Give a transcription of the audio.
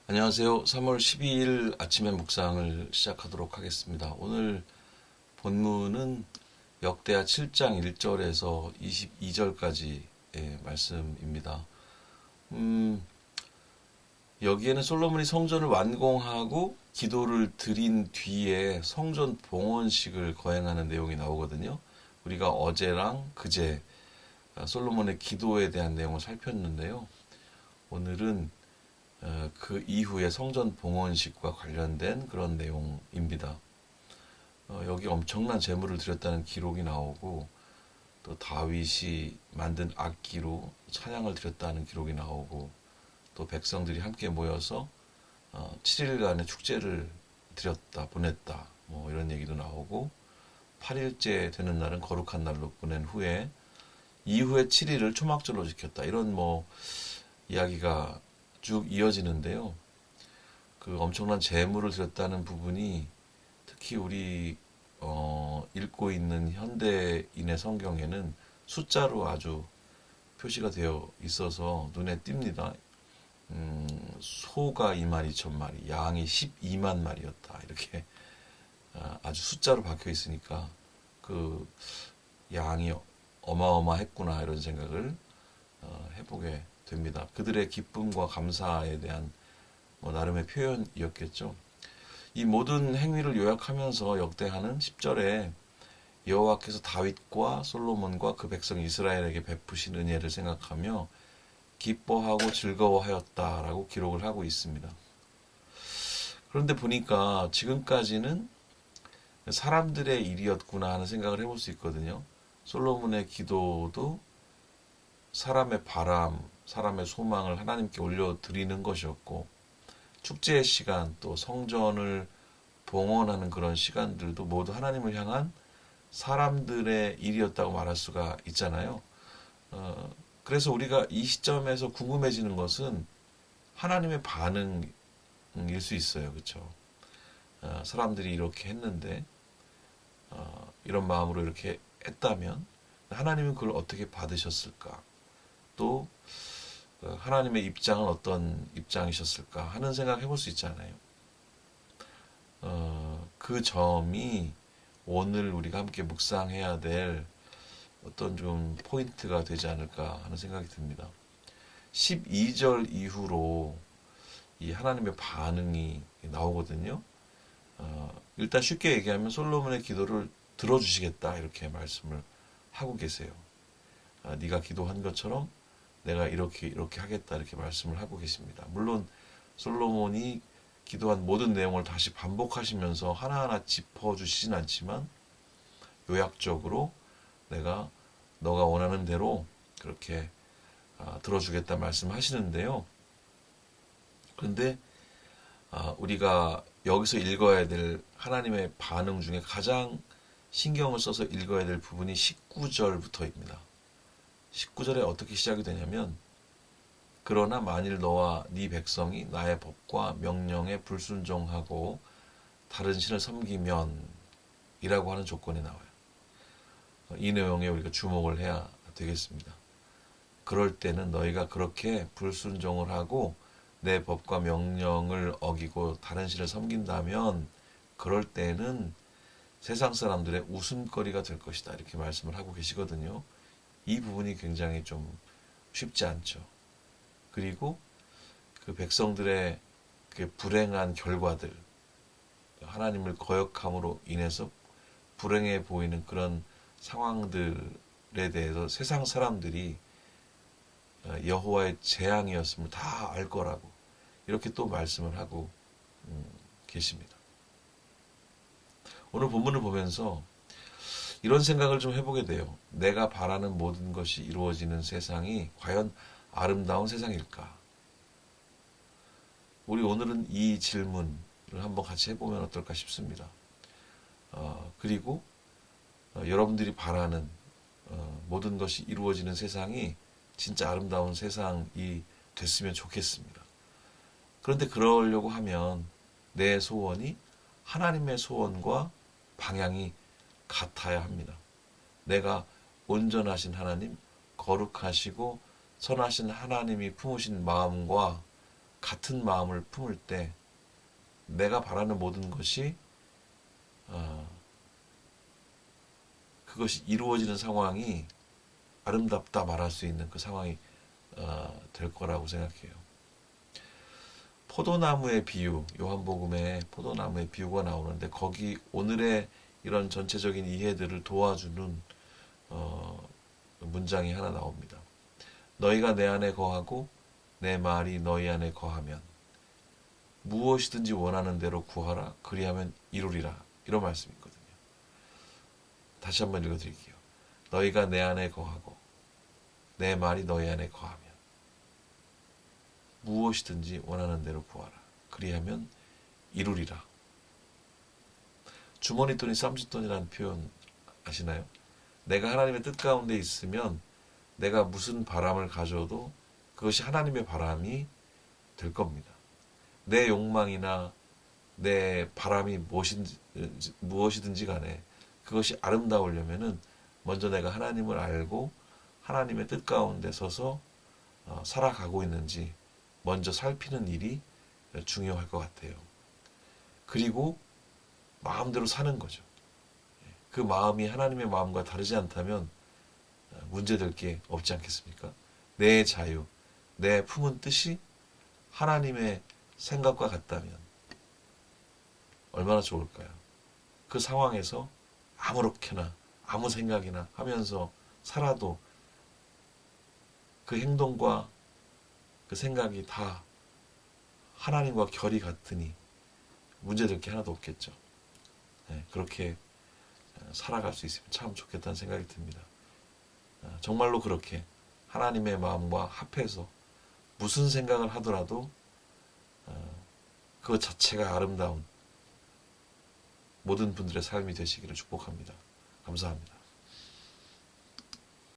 안녕하세요. 3월 12일 아침의 묵상을 시작하도록 하겠습니다. 오늘 본문은 역대하 7장 1절에서 22절까지의 말씀입니다. 여기에는 솔로몬이 성전을 완공하고 기도를 드린 뒤에 성전 봉헌식을 거행하는 내용이 나오거든요. 우리가 어제랑 그제 솔로몬의 기도에 대한 내용을 살폈는데요. 오늘은 그 이후에 성전 봉헌식과 관련된 그런 내용입니다. 여기 엄청난 제물을 드렸다는 기록이 나오고 또 다윗이 만든 악기로 찬양을 드렸다는 기록이 나오고 또 백성들이 함께 모여서 7일간의 축제를 드렸다 보냈다 뭐 이런 얘기도 나오고 8일째 되는 날은 거룩한 날로 보낸 후에 이후에 7일을 초막절로 지켰다 이런 뭐 이야기가 쭉 이어지는데요. 그 엄청난 재물을 드렸다는 부분이 특히 우리 읽고 있는 현대인의 성경에는 숫자로 아주 표시가 되어 있어서 눈에 띕니다. 소가 2만 2천 마리, 양이 12만 마리였다. 이렇게 아주 숫자로 박혀 있으니까 그 양이 어마어마했구나 이런 생각을 해보게 됩니다. 그들의 기쁨과 감사에 대한 뭐 나름의 표현이었겠죠. 이 모든 행위를 요약하면서 역대하는 10절에 여호와께서 다윗과 솔로몬과 그 백성 이스라엘에게 베푸신 은혜를 생각하며 기뻐하고 즐거워하였다라고 기록을 하고 있습니다. 그런데 보니까 지금까지는 사람들의 일이었구나 하는 생각을 해볼 수 있거든요. 솔로몬의 기도도 사람의 바람, 사람의 소망을 하나님께 올려드리는 것이었고 축제의 시간 또 성전을 봉헌하는 그런 시간들도 모두 하나님을 향한 사람들의 일이었다고 말할 수가 있잖아요. 그래서 우리가 이 시점에서 궁금해지는 것은 하나님의 반응일 수 있어요. 그렇죠? 사람들이 이렇게 했는데 이런 마음으로 이렇게 했다면 하나님은 그걸 어떻게 받으셨을까? 또 하나님의 입장은 어떤 입장이셨을까 하는 생각 해볼 수 있잖아요. 그 점이 오늘 우리가 함께 묵상해야 될 어떤 좀 포인트가 되지 않을까 하는 생각이 듭니다. 12절 이후로 이 하나님의 반응이 나오거든요. 일단 쉽게 얘기하면 솔로몬의 기도를 들어주시겠다 이렇게 말씀을 하고 계세요. 네가 기도한 것처럼 내가 이렇게 하겠다 이렇게 말씀을 하고 계십니다. 물론 솔로몬이 기도한 모든 내용을 다시 반복하시면서 하나하나 짚어주시진 않지만 요약적으로 내가 너가 원하는 대로 그렇게 들어주겠다 말씀하시는데요. 그런데 우리가 여기서 읽어야 될 하나님의 반응 중에 가장 신경을 써서 읽어야 될 부분이 19절부터입니다. 19절에 어떻게 시작이 되냐면 그러나 만일 너와 네 백성이 나의 법과 명령에 불순종하고 다른 신을 섬기면 이라고 하는 조건이 나와요. 이 내용에 우리가 주목을 해야 되겠습니다. 그럴 때는 너희가 그렇게 불순종을 하고 내 법과 명령을 어기고 다른 신을 섬긴다면 그럴 때는 세상 사람들의 웃음거리가 될 것이다 이렇게 말씀을 하고 계시거든요. 이 부분이 굉장히 좀 쉽지 않죠. 그리고 그 백성들의 그 불행한 결과들, 하나님을 거역함으로 인해서 불행해 보이는 그런 상황들에 대해서 세상 사람들이 여호와의 재앙이었음을 다 알 거라고 이렇게 또 말씀을 하고 계십니다. 오늘 본문을 보면서 이런 생각을 좀 해보게 돼요. 내가 바라는 모든 것이 이루어지는 세상이 과연 아름다운 세상일까? 우리 오늘은 이 질문을 한번 같이 해보면 어떨까 싶습니다. 그리고 여러분들이 바라는 모든 것이 이루어지는 세상이 진짜 아름다운 세상이 됐으면 좋겠습니다. 그런데 그러려고 하면 내 소원이 하나님의 소원과 방향이 같아야 합니다. 내가 온전하신 하나님, 거룩하시고 선하신 하나님이 품으신 마음과 같은 마음을 품을 때 내가 바라는 모든 것이 그것이 이루어지는 상황이 아름답다 말할 수 있는 그 상황이 될 거라고 생각해요. 포도나무의 비유, 요한복음에 포도나무의 비유가 나오는데 거기 오늘의 이런 전체적인 이해들을 도와주는 문장이 하나 나옵니다. 너희가 내 안에 거하고 내 말이 너희 안에 거하면 무엇이든지 원하는 대로 구하라 그리하면 이루리라 이런 말씀이 있거든요. 다시 한번 읽어드릴게요. 너희가 내 안에 거하고 내 말이 너희 안에 거하면 무엇이든지 원하는 대로 구하라 그리하면 이루리라. 주머니 돈이 쌈짓돈이라는 표현 아시나요? 내가 하나님의 뜻 가운데 있으면 내가 무슨 바람을 가져도 그것이 하나님의 바람이 될 겁니다. 내 욕망이나 내 바람이 무엇이든지 간에 그것이 아름다우려면은 먼저 내가 하나님을 알고 하나님의 뜻 가운데 서서 살아가고 있는지 먼저 살피는 일이 중요할 것 같아요. 그리고 마음대로 사는 거죠. 그 마음이 하나님의 마음과 다르지 않다면 문제될 게 없지 않겠습니까? 내 자유, 내 품은 뜻이 하나님의 생각과 같다면 얼마나 좋을까요? 그 상황에서 아무렇게나 아무 생각이나 하면서 살아도 그 행동과 그 생각이 다 하나님과 결이 같으니 문제될 게 하나도 없겠죠. 네, 그렇게 살아갈 수 있으면 참 좋겠다는 생각이 듭니다. 정말로 그렇게 하나님의 마음과 합해서 무슨 생각을 하더라도 그 자체가 아름다운 모든 분들의 삶이 되시기를 축복합니다. 감사합니다.